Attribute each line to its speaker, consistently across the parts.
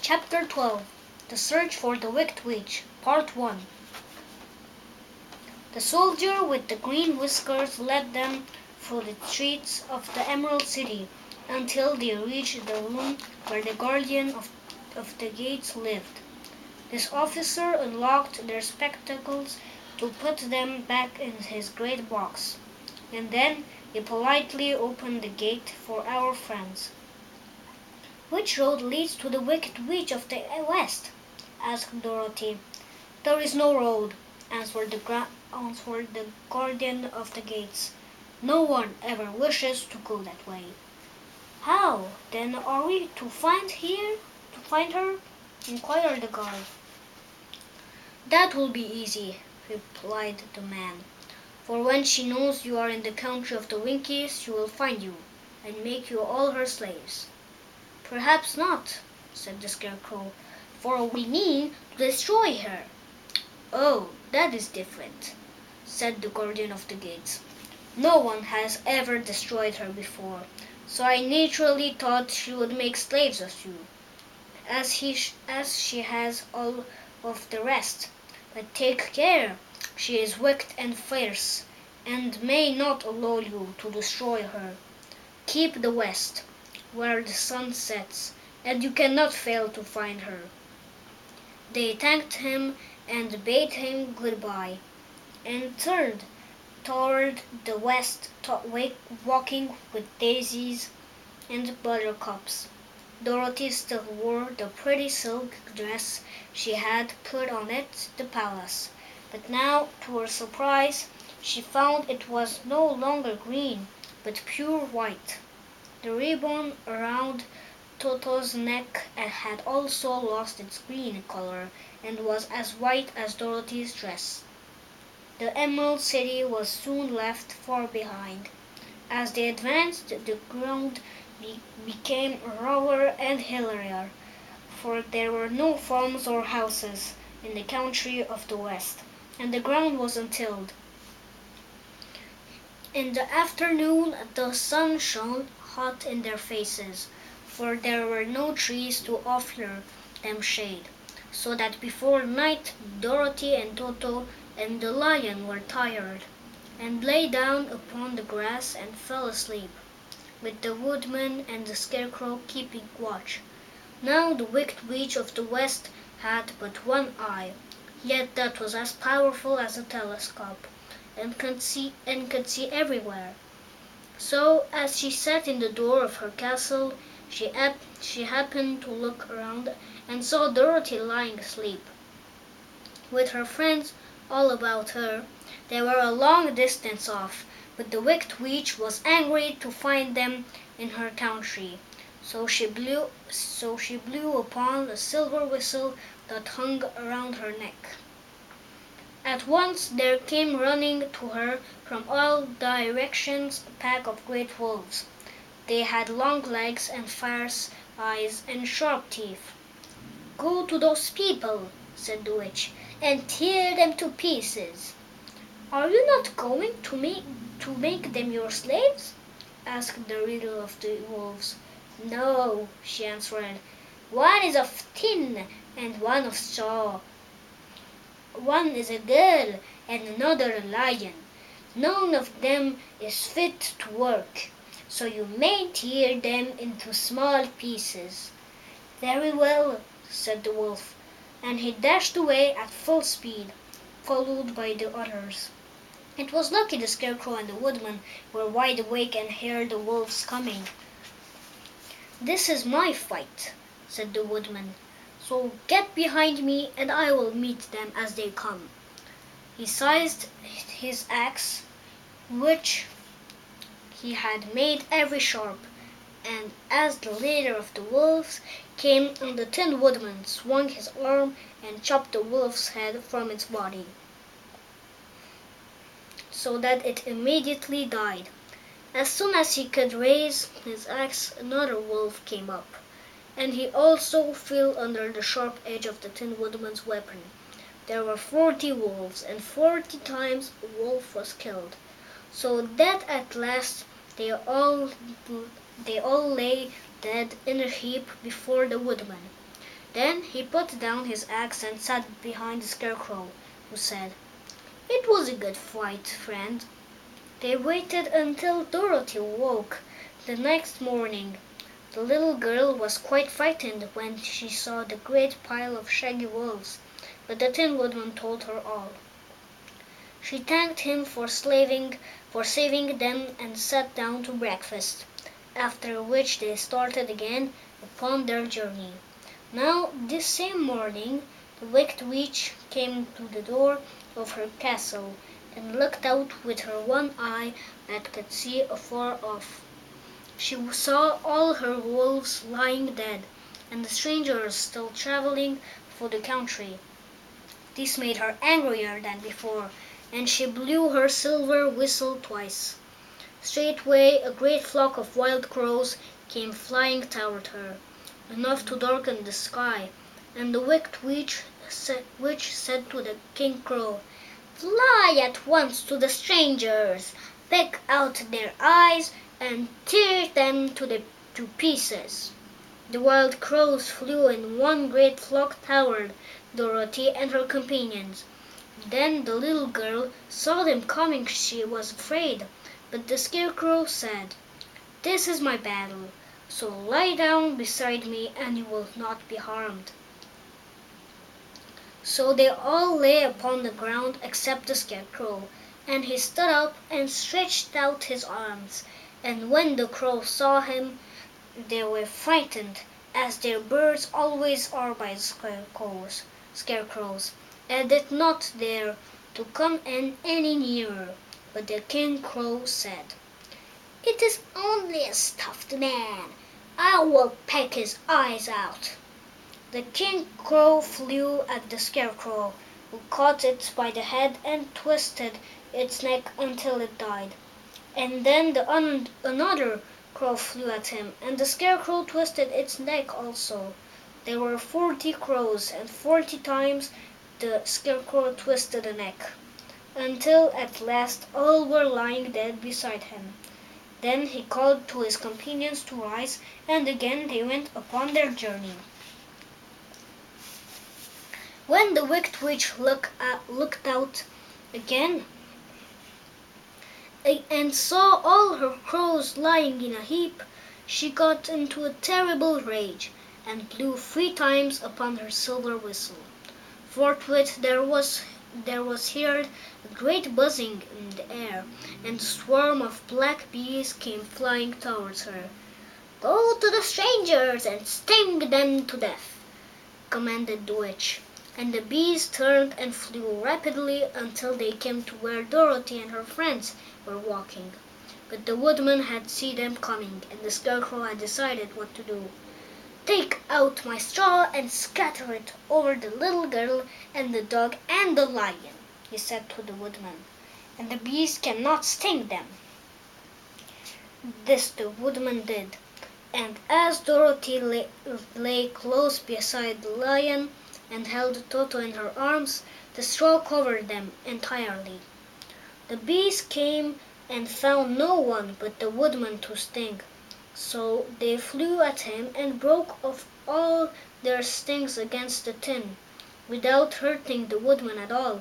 Speaker 1: Chapter 12 The Search for the Wicked Witch, Part 1. The soldier with the green whiskers led them through the streets of the Emerald City until they reached the room where the guardian of the gates lived. This officer unlocked their spectacles to put them back in his great box, and then he politely opened the gate for our friends. "Which road leads to the Wicked Witch of the West?" asked Dorothy. "There is no road," answered the guardian of the gates. "No one ever wishes to go that way." "How, then, are we to find her?" inquired the guard. "That will be easy," replied the man, "for when she knows you are in the country of the Winkies, she will find you, and make you all her slaves." "Perhaps not," said the Scarecrow, "for we mean to destroy her." "Oh, that is different," said the guardian of the gates. "No one has ever destroyed her before, so I naturally thought she would make slaves of you, as she has all of the rest. But take care, she is wicked and fierce, and may not allow you to destroy her. Keep the west, where the sun sets, and you cannot fail to find her." They thanked him and bade him goodbye, and turned toward the west, walking with daisies and buttercups. Dorothy still wore the pretty silk dress she had put on at the palace, but now, to her surprise, she found it was no longer green, but pure white. The ribbon around Toto's neck had also lost its green color and was as white as Dorothy's dress. The Emerald City was soon left far behind. As they advanced, the ground became rawer and hillier, for there were no farms or houses in the country of the West, and the ground was untilled. In the afternoon the sun shone hot in their faces, for there were no trees to offer them shade, so that before night Dorothy and Toto and the lion were tired, and lay down upon the grass and fell asleep, with the woodman and the Scarecrow keeping watch. Now the Wicked Witch of the West had but one eye, yet that was as powerful as a telescope, and could see everywhere. So, as she sat in the door of her castle, she happened to look around and saw Dorothy lying asleep, with her friends all about her. They were a long distance off, but the Wicked Witch was angry to find them in her country, so she blew upon a silver whistle that hung around her neck. At once there came running to her from all directions a pack of great wolves. They had long legs and fierce eyes and sharp teeth. "Go to those people," said the witch, "and tear them to pieces." "Are you not going to make them your slaves?" asked the leader of the wolves. "No," she answered. "One is of tin and one of straw. One is a girl and another a lion. None of them is fit to work, so you may tear them into small pieces." "Very well," said the wolf, and he dashed away at full speed, followed by the others. It was lucky the Scarecrow and the woodman were wide awake and heard the wolves coming. "This is my fight," said the woodman, "so get behind me and I will meet them as they come." He seized his axe, which he had made very sharp, and as the leader of the wolves came on, the Tin Woodman swung his arm and chopped the wolf's head from its body, so that it immediately died. As soon as he could raise his axe, another wolf came up, and he also fell under the sharp edge of the Tin Woodman's weapon. There were 40 wolves, and 40 times a wolf was killed, so that at last they all lay dead in a heap before the woodman. Then he put down his axe and sat behind the Scarecrow, who said, "It was a good fight, friend." They waited until Dorothy woke the next morning. The little girl was quite frightened when she saw the great pile of shaggy wolves, but the Tin Woodman told her all. She thanked him for saving them and sat down to breakfast, after which they started again upon their journey. Now this same morning the Wicked Witch came to the door of her castle and looked out with her one eye that could see afar off. She saw all her wolves lying dead, and the strangers still traveling through the country. This made her angrier than before, and she blew her silver whistle twice. Straightway a great flock of wild crows came flying toward her, enough to darken the sky, and the Wicked Witch said to the King Crow, "Fly at once to the strangers, pick out their eyes, and tear them to pieces." The wild crows flew in one great flock toward Dorothy and her companions. Then the little girl saw them coming. She was afraid, but the Scarecrow said, "This is my battle, so lie down beside me and you will not be harmed." So they all lay upon the ground except the Scarecrow, and he stood up and stretched out his arms, and when the crows saw him they were frightened, as their birds always are by scarecrows, and did not dare to come in any nearer. But the King Crow said, "It is only a stuffed man. I will peck his eyes out." The King Crow flew at the Scarecrow, who caught it by the head and twisted its neck until it died. And then another crow flew at him, and the Scarecrow twisted its neck also. There were 40 crows, and 40 times the Scarecrow twisted a neck, until at last all were lying dead beside him. Then he called to his companions to rise, and again they went upon their journey. When the Wicked Witch looked out again and saw all her crows lying in a heap, she got into a terrible rage, and blew 3 times upon her silver whistle. Forthwith there was heard a great buzzing in the air, and a swarm of black bees came flying towards her. "Go to the strangers and sting them to death," commanded the witch, and the bees turned and flew rapidly until they came to where Dorothy and her friends were walking. But the Woodman had seen them coming, and the Scarecrow had decided what to do. "Take out my straw and scatter it over the little girl and the dog and the lion," he said to the Woodman, "and the bees cannot sting them." This the Woodman did, and as Dorothy lay close beside the lion and held Toto in her arms, the straw covered them entirely. The bees came and found no one but the Woodman to sting, so they flew at him and broke off all their stings against the tin, without hurting the Woodman at all.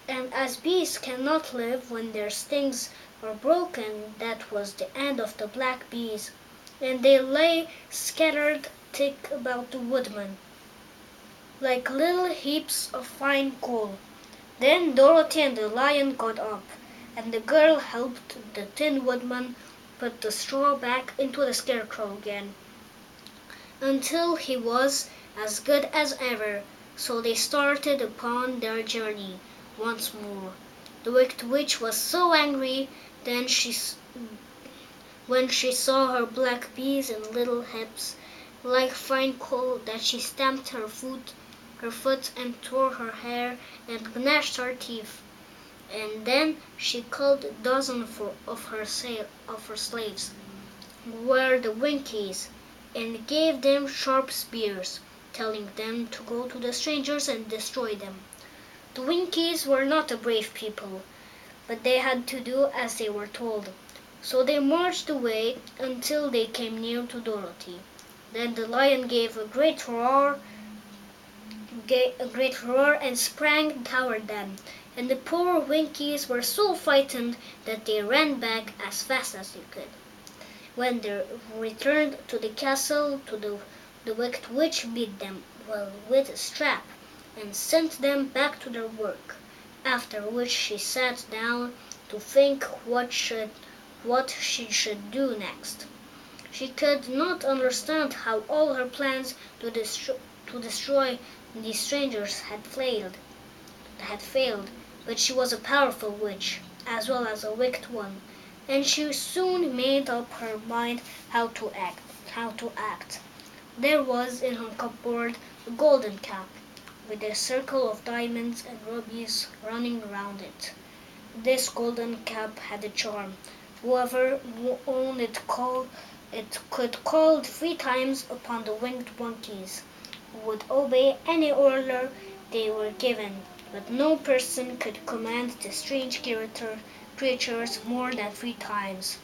Speaker 1: And as bees cannot live when their stings are broken, that was the end of the black bees, and they lay scattered thick about the Woodman, like little heaps of fine coal. Then Dorothy and the lion got up, and the girl helped the Tin Woodman put the straw back into the Scarecrow again, until he was as good as ever. So they started upon their journey once more. The Wicked Witch was so angry then when she saw her black bees in little heaps like fine coal that she stamped her foot and tore her hair and gnashed her teeth. And then she called a dozen of her slaves, who were the Winkies, and gave them sharp spears, telling them to go to the strangers and destroy them. The Winkies were not a brave people, but they had to do as they were told. So they marched away until they came near to Dorothy. Then the lion gave a great roar gave a great roar and sprang toward them, and the poor Winkies were so frightened that they ran back as fast as they could. When they returned to the castle, the wicked witch beat them well with a strap and sent them back to their work, after which she sat down to think what she should do next. She could not understand how all her plans to destroy the strangers had failed, but she was a powerful witch, as well as a wicked one, and she soon made up her mind how to act. There was in her cupboard a golden cap, with a circle of diamonds and rubies running round it. This golden cap had a charm. Whoever owned it could call 3 times upon the winged monkeys, who would obey any order they were given, but no person could command the strange creatures more than 3 times.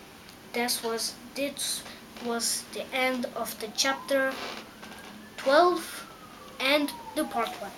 Speaker 1: This was the end of the chapter 12 and the part 1.